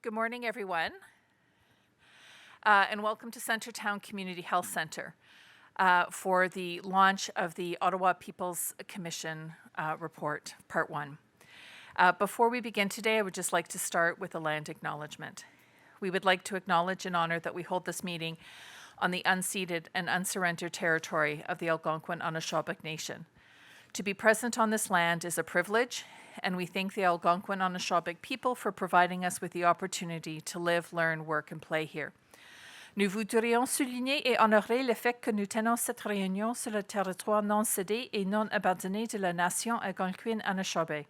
Good morning, everyone, and welcome to Centretown Community Health Centre for the launch of the Ottawa People's Commission report, Part 1. Before we begin today, I would just like to start with a land acknowledgement. We would like to acknowledge and honour that we hold this meeting on the unceded and unsurrendered territory of the Algonquin Anishinaabe Nation. To be present on this land is a privilege, and we thank the Algonquin Anishinaabe people for providing us with the opportunity to live, learn, work, and play here. Nous voudrions souligner et honorer le fait que nous tenons cette réunion sur le territoire non cédé et non abandonné de la nation Algonquin Anishinaabe.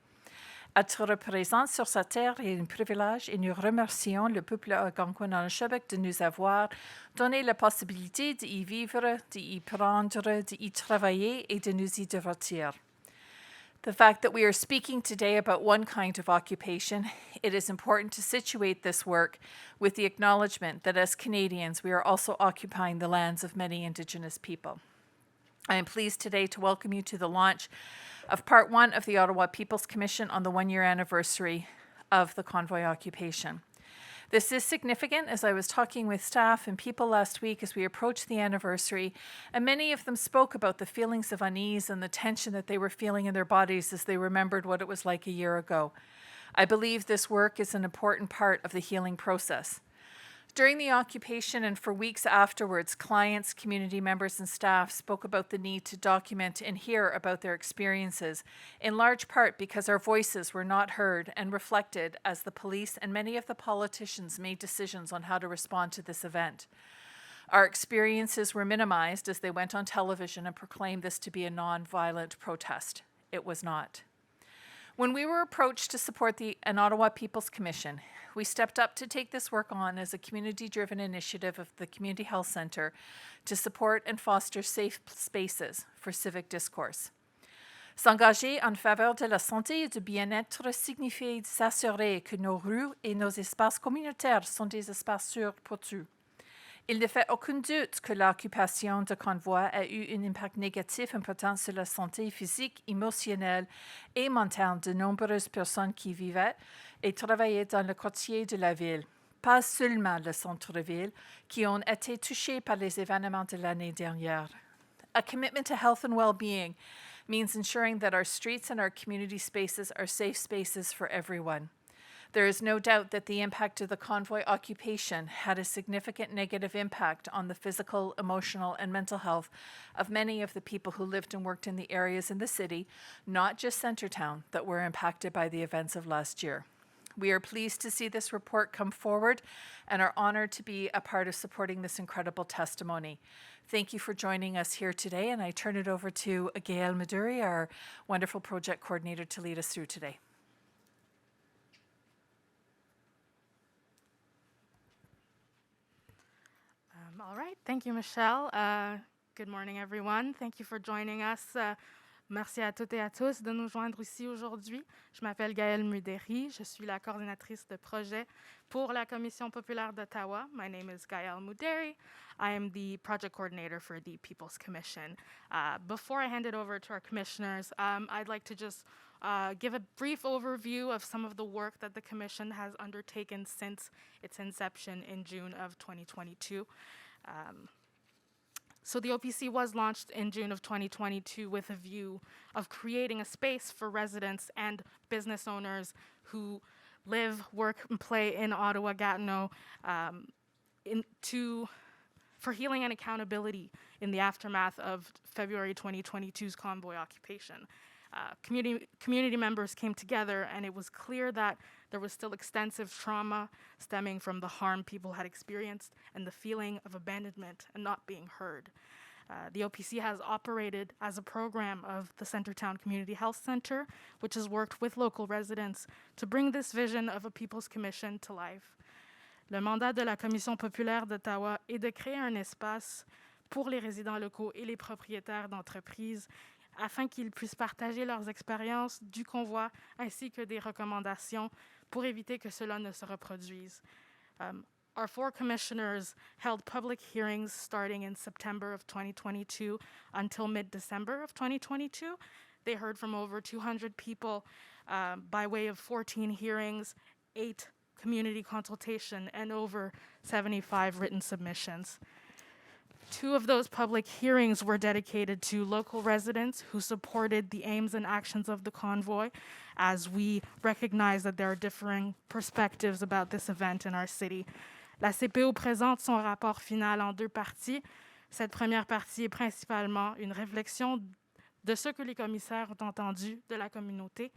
Être présent sur sa terre est un privilège et nous remercions le peuple algonquin Anishinaabe de nous avoir donné la possibilité d'y vivre, d'y prendre, d'y travailler et de nous y divertir. The fact that we are speaking today about one kind of occupation, it is important to situate this work with the acknowledgement that as Canadians, we are also occupying the lands of many Indigenous people. I am pleased today to welcome you to the launch of Part 1 of the Ottawa People's Commission on the one-year anniversary of the convoy occupation. This is significant, as I was talking with staff and people last week as we approached the anniversary, and many of them spoke about the feelings of unease and the tension that they were feeling in their bodies as they remembered what it was like a year ago. I believe this work is an important part of the healing process. During the occupation and for weeks afterwards, clients, community members, and staff spoke about the need to document and hear about their experiences, in large part because our voices were not heard and reflected as the police and many of the politicians made decisions on how to respond to this event. Our experiences were minimized as they went on television and proclaimed this to be a non-violent protest. It was not. When we were approached to support an Ottawa People's Commission, we stepped up to take this work on as a community-driven initiative of the Community Health Centre to support and foster safe spaces for civic discourse. S'engager en faveur de la santé et du bien-être signifie s'assurer que nos rues et nos espaces communautaires sont des espaces sûrs pour tous. Il ne fait aucun doute que l'occupation de convois a eu un impact négatif important sur la santé physique, émotionnelle et mentale de nombreuses personnes qui vivaient et travaillaient dans le quartier de la ville, pas seulement le centre-ville, qui ont été touchés par les événements de l'année dernière. A commitment to health and well-being means ensuring that our streets and our community spaces are safe spaces for everyone. There is no doubt that the impact of the convoy occupation had a significant negative impact on the physical, emotional, and mental health of many of the people who lived and worked in the areas in the city, not just Centretown, that were impacted by the events of last year. We are pleased to see this report come forward and are honored to be a part of supporting this incredible testimony. Thank you for joining us here today, and I turn it over to Gail Maduri, our wonderful project coordinator, to lead us through today. All right, thank you, Michelle. Good morning, everyone. Thank you for joining us. Merci à toutes et à tous de nous joindre ici aujourd'hui. Je m'appelle Gaëlle Mudéry. Je suis la coordinatrice de projet pour la Commission populaire d'Ottawa. My name is Gaëlle Mudéry. I am the project coordinator for the People's Commission. Before I hand it over to our commissioners, I'd like to just give a brief overview of some of the work that the Commission has undertaken since its inception in June of 2022. So the OPC was launched in June of 2022 with a view of creating a space for residents and business owners who live, work, and play in Ottawa-Gatineau for healing and accountability in the aftermath of February 2022's convoy occupation. Community members came together, and it was clear that there was still extensive trauma stemming from the harm people had experienced and the feeling of abandonment and not being heard. The OPC has operated as a program of the Centretown Community Health Centre, which has worked with local residents to bring this vision of a People's Commission to life. Le mandat de la Commission populaire d'Ottawa est de créer un espace pour les résidents locaux et les propriétaires d'entreprises afin qu'ils puissent partager leurs expériences du convoi ainsi que des recommandations pour éviter que cela ne se reproduise. Our four commissioners held public hearings starting in September of 2022 until mid-December of 2022. They heard from over 200 people by way of 14 hearings, 8 community consultation, and over 75 written submissions. 2 of those public hearings were dedicated to local residents who supported the aims and actions of the convoy, as we recognize that there are differing perspectives about this event in our city. La CPO présente son rapport final en 2 parties. Cette première partie est principalement une réflexion de ce que les commissaires ont entendu de la communauté.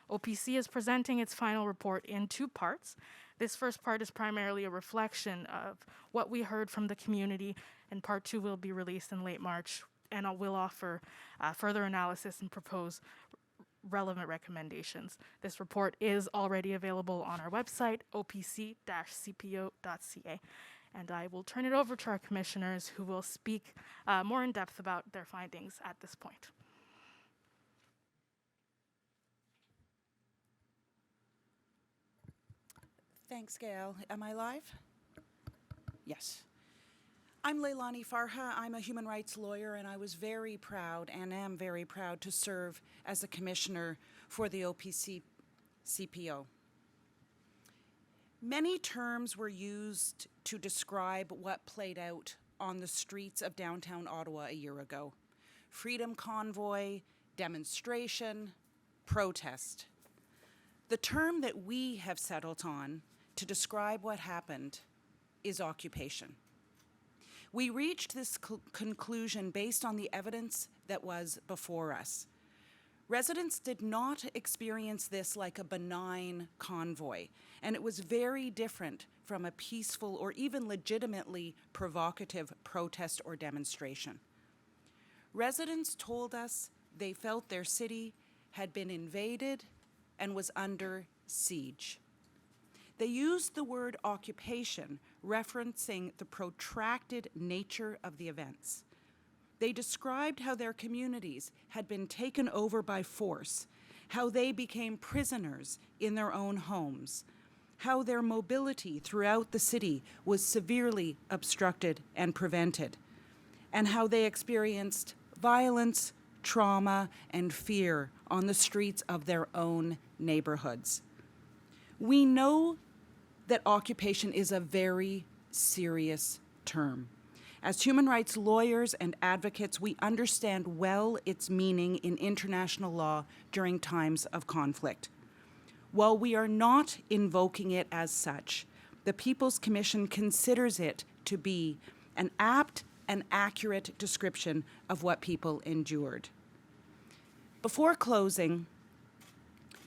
OPC is presenting its final report in 2 parts. This first part is primarily a reflection of what we heard from the community, and part 2 will be released in late March, and will offer further analysis and propose relevant recommendations. This report is already available on our website, opc-cpo.ca. And I will turn it over to our commissioners, who will speak more in depth about their findings at this point. Thanks, Gail. Am I live? Yes. I'm Leilani Farha. I'm a human rights lawyer, and I was very proud and am very proud to serve as a commissioner for the OPC CPO. Many terms were used to describe what played out on the streets of downtown Ottawa a year ago. Freedom convoy, demonstration, protest. The term that we have settled on to describe what happened is occupation. We reached this conclusion based on the evidence that was before us. Residents did not experience this like a benign convoy, and it was very different from a peaceful or even legitimately provocative protest or demonstration. Residents told us they felt their city had been invaded and was under siege. They used the word occupation, referencing the protracted nature of the events. They described how their communities had been taken over by force, how they became prisoners in their own homes, how their mobility throughout the city was severely obstructed and prevented, and how they experienced violence, trauma, and fear on the streets of their own neighborhoods. We know that occupation is a very serious term. As human rights lawyers and advocates, we understand well its meaning in international law during times of conflict. While we are not invoking it as such, the People's Commission considers it to be an apt and accurate description of what people endured. Before closing,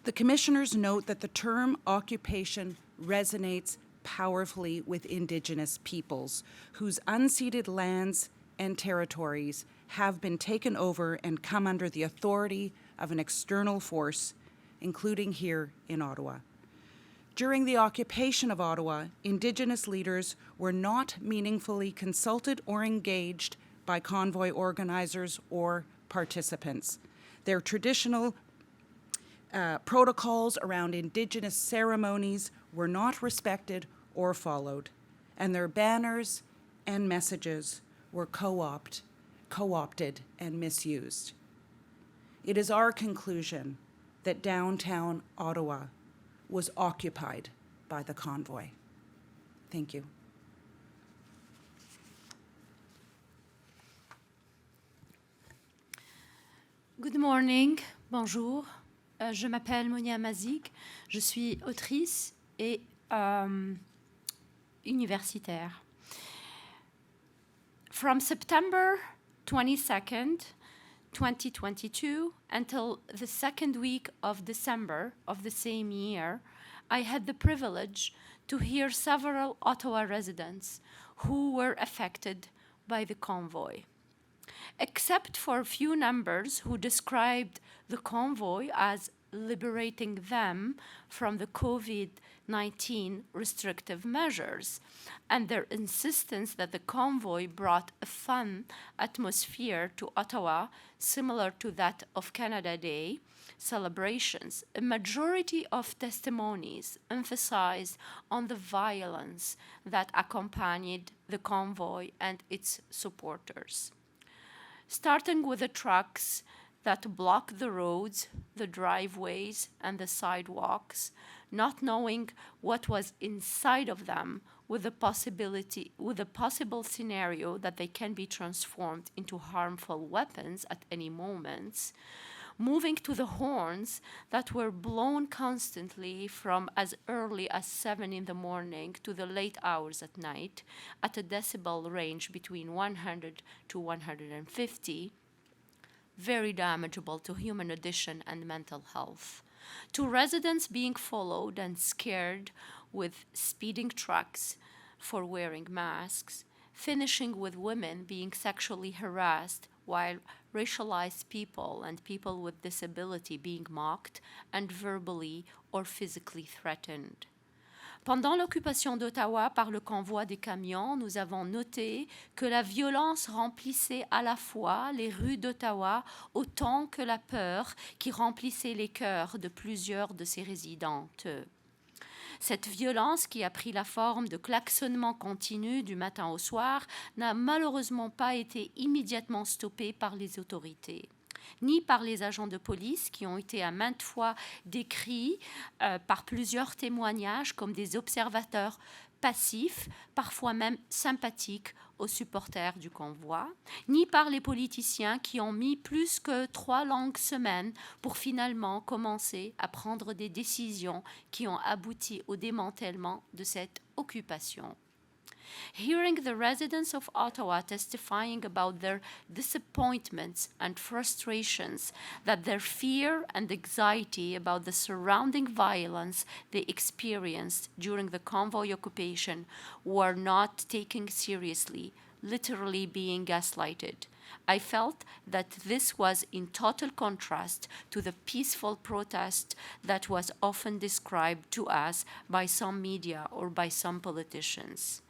the commissioners note that the term occupation resonates powerfully with Indigenous peoples whose unceded lands and territories have been taken over and come under the authority of an external force, including here in Ottawa. During the occupation of Ottawa, Indigenous leaders were not meaningfully consulted or engaged by convoy organizers or participants. Their traditional protocols around Indigenous ceremonies were not respected or followed, and their banners and messages were co-opted and misused. It is our conclusion that downtown Ottawa was occupied by the convoy. Thank you. Good morning, bonjour. Je m'appelle Monia Mazik, je suis autrice et universitaire. From September 22nd, 2022 until the second week of December of the same year, I had the privilege to hear several Ottawa residents who were affected by the convoy. Except for a few numbers who described the convoy as liberating them from the COVID-19 restrictive measures, and their insistence that the convoy brought a fun atmosphere to Ottawa, similar to that of Canada Day celebrations, a majority of testimonies emphasized on the violence that accompanied the convoy and its supporters. Starting with the trucks that block the roads, the driveways, and the sidewalks, not knowing what was inside of them, with the possible scenario that they can be transformed into harmful weapons at any moment, moving to the horns that were blown constantly from as early as 7 in the morning to the late hours at night at a decibel range between 100 to 150, very damageable to human audition and mental health. To residents being followed and scared with speeding trucks for wearing masks, finishing with women being sexually harassed while racialized people and people with disability being mocked and verbally or physically threatened. Pendant l'occupation d'Ottawa par le convoi des camions, nous avons noté que la violence remplissait à la fois les rues d'Ottawa autant que la peur qui remplissait les cœurs de plusieurs de ses résidentes. Cette violence, qui a pris la forme de klaxonnements continus du matin au soir, n'a malheureusement pas été immédiatement stoppée par les autorités, ni par les agents de police qui ont été à maintes fois décrits par plusieurs témoignages comme des observateurs passifs, parfois même sympathiques aux supporters du convoi, ni par les politiciens qui ont mis plus que 3 longues semaines pour finalement commencer à prendre des décisions qui ont abouti au démantèlement de cette occupation. Hearing the residents of Ottawa testifying about their disappointments and frustrations, that their fear and anxiety about the surrounding violence they experienced during the convoy occupation were not taken seriously, literally being gaslighted. I felt that this was in total contrast to the peaceful protest that was often described to us by some media or by some politicians.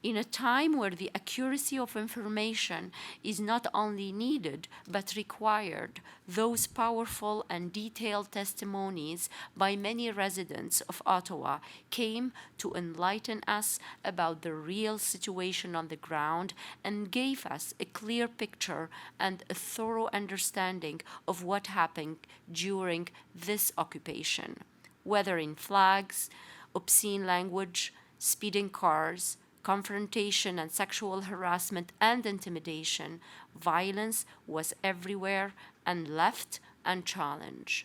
In a time where the accuracy of information is not only needed but required, those powerful and detailed testimonies by many residents of Ottawa came to enlighten us about the real situation on the ground and gave us a clear picture and a thorough understanding of what happened during this occupation, whether in flags, obscene language, speeding cars, confrontation and sexual harassment and intimidation. Violence was everywhere and left unchallenged.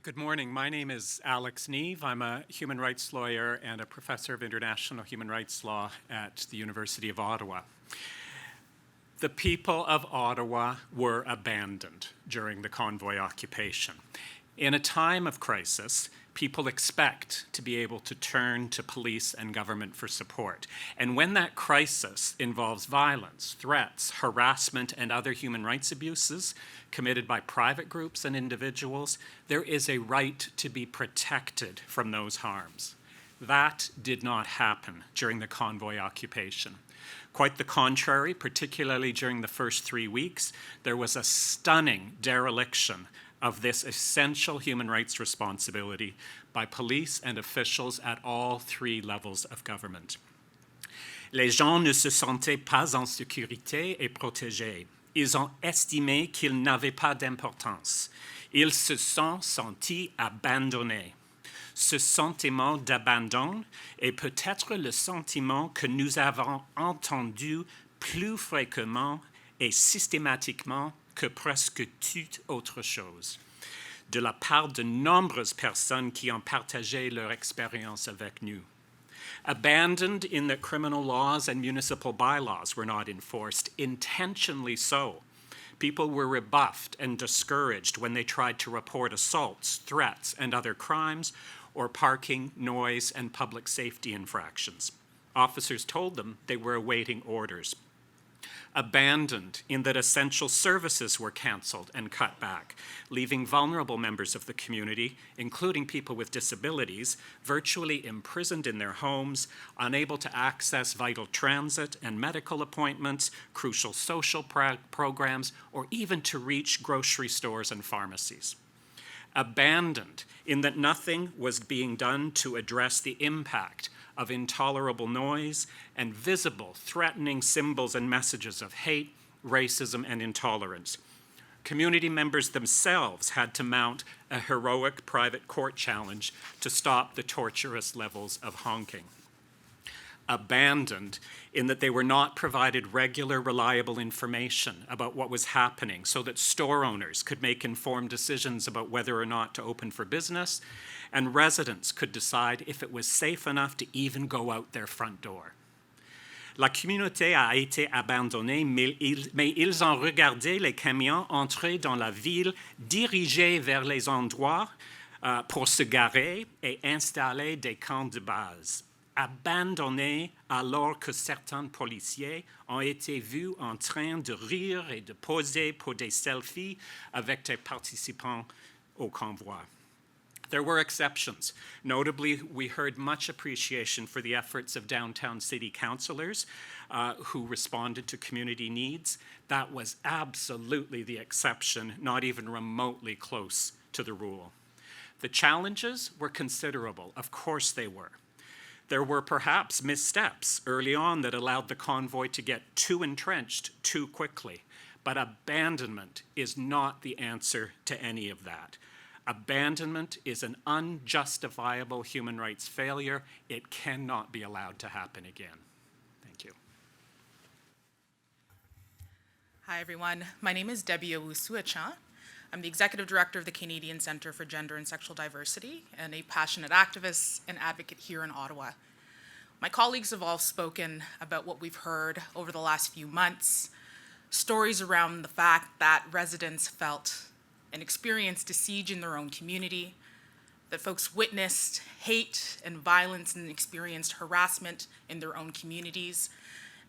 Good morning. My name is Alex Neve. I'm a human rights lawyer and a professor of international human rights law at the University of Ottawa. The people of Ottawa were abandoned during the convoy occupation. In a time of crisis, people expect to be able to turn to police and government for support. And when that crisis involves violence, threats, harassment, and other human rights abuses committed by private groups and individuals, there is a right to be protected from those harms. That did not happen during the convoy occupation. Quite the contrary, particularly during the first 3 weeks, there was a stunning dereliction of this essential human rights responsibility by police and officials at all 3 levels of government. Les gens ne se sentaient pas en sécurité et protégés. Ils ont estimé qu'ils n'avaient pas d'importance. Ils se sont sentis abandonnés. Ce sentiment d'abandon est peut-être le sentiment que nous avons entendu plus fréquemment et systématiquement que presque toute autre chose, de la part de nombreuses personnes qui ont partagé leur expérience avec nous. Abandoned in that criminal laws and municipal bylaws were not enforced, intentionally so. People were rebuffed and discouraged when they tried to report assaults, threats, and other crimes, or parking, noise, and public safety infractions. Officers told them they were awaiting orders. Abandoned in that essential services were canceled and cut back, leaving vulnerable members of the community, including people with disabilities, virtually imprisoned in their homes, unable to access vital transit and medical appointments, crucial social programs, or even to reach grocery stores and pharmacies. Abandoned in that nothing was being done to address the impact of intolerable noise and visible, threatening symbols and messages of hate, racism, and intolerance. Community members themselves had to mount a heroic private court challenge to stop the torturous levels of honking. Abandoned in that they were not provided regular, reliable information about what was happening so that store owners could make informed decisions about whether or not to open for business, and residents could decide if it was safe enough to even go out their front door. La communauté a été abandonnée, mais ils ont regardé les camions entrer dans la ville, dirigés vers les endroits pour se garer et installer des camps de base. Abandonnés alors que certains policiers ont été vus en train de rire et de poser pour des selfies avec des participants au convoi. There were exceptions. Notably, we heard much appreciation for the efforts of downtown city councilors who responded to community needs. That was absolutely the exception, not even remotely close to the rule. The challenges were considerable. Of course they were. There were perhaps missteps early on that allowed the convoy to get too entrenched too quickly. But abandonment is not the answer to any of that. Abandonment is an unjustifiable human rights failure. It cannot be allowed to happen again. Thank you. Hi, everyone. My name is Debbie Owusu-Achan. I'm the Executive Director of the Canadian Centre for Gender and Sexual Diversity and a passionate activist and advocate here in Ottawa. My colleagues have all spoken about what we've heard over the last few months, stories around the fact that residents felt and experienced a siege in their own community, that folks witnessed hate and violence and experienced harassment in their own communities,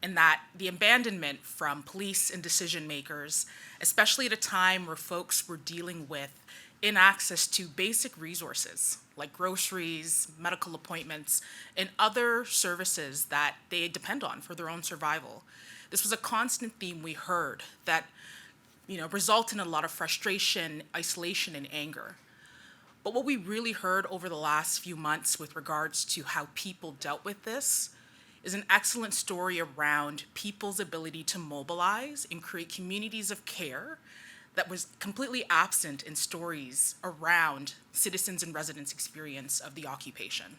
and that the abandonment from police and decision makers, especially at a time where folks were dealing with inaccess to basic resources like groceries, medical appointments, and other services that they depend on for their own survival. This was a constant theme we heard that result in a lot of frustration, isolation, and anger. But what we really heard over the last few months with regards to how people dealt with this is an excellent story around people's ability to mobilize and create communities of care that was completely absent in stories around citizens and residents' experience of the occupation.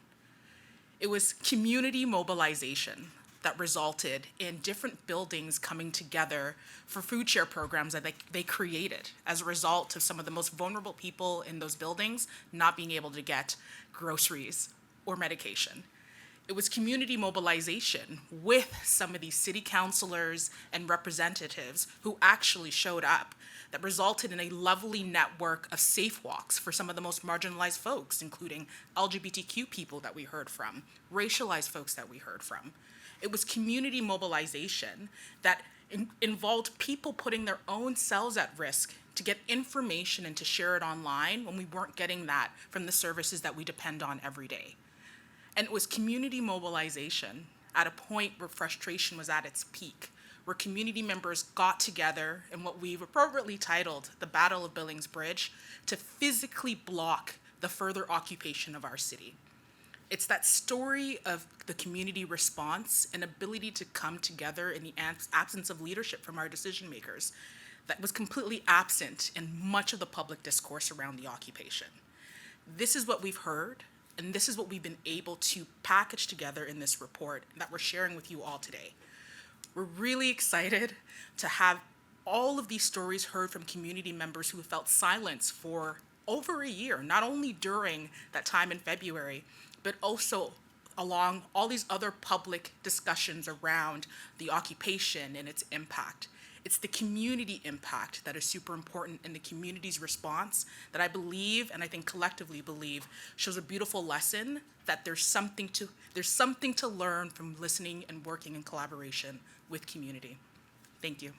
It was community mobilization that resulted in different buildings coming together for food share programs that they created as a result of some of the most vulnerable people in those buildings not being able to get groceries or medication. It was community mobilization with some of these city councilors and representatives who actually showed up that resulted in a lovely network of safe walks for some of the most marginalized folks, including LGBTQ people that we heard from, racialized folks that we heard from. It was community mobilization that involved people putting their own selves at risk to get information and to share it online when we weren't getting that from the services that we depend on every day. And it was community mobilization at a point where frustration was at its peak, where community members got together in what we've appropriately titled the Battle of Billings Bridge to physically block the further occupation of our city. It's that story of the community response and ability to come together in the absence of leadership from our decision makers that was completely absent in much of the public discourse around the occupation. This is what we've heard, and this is what we've been able to package together in this report that we're sharing with you all today. We're really excited to have all of these stories heard from community members who felt silence for over a year, not only during that time in February, but also along all these other public discussions around the occupation and its impact. It's the community impact that is super important, and the community's response that I believe, and I think collectively believe, shows a beautiful lesson that there's something to learn from listening and working in collaboration with community. Thank you.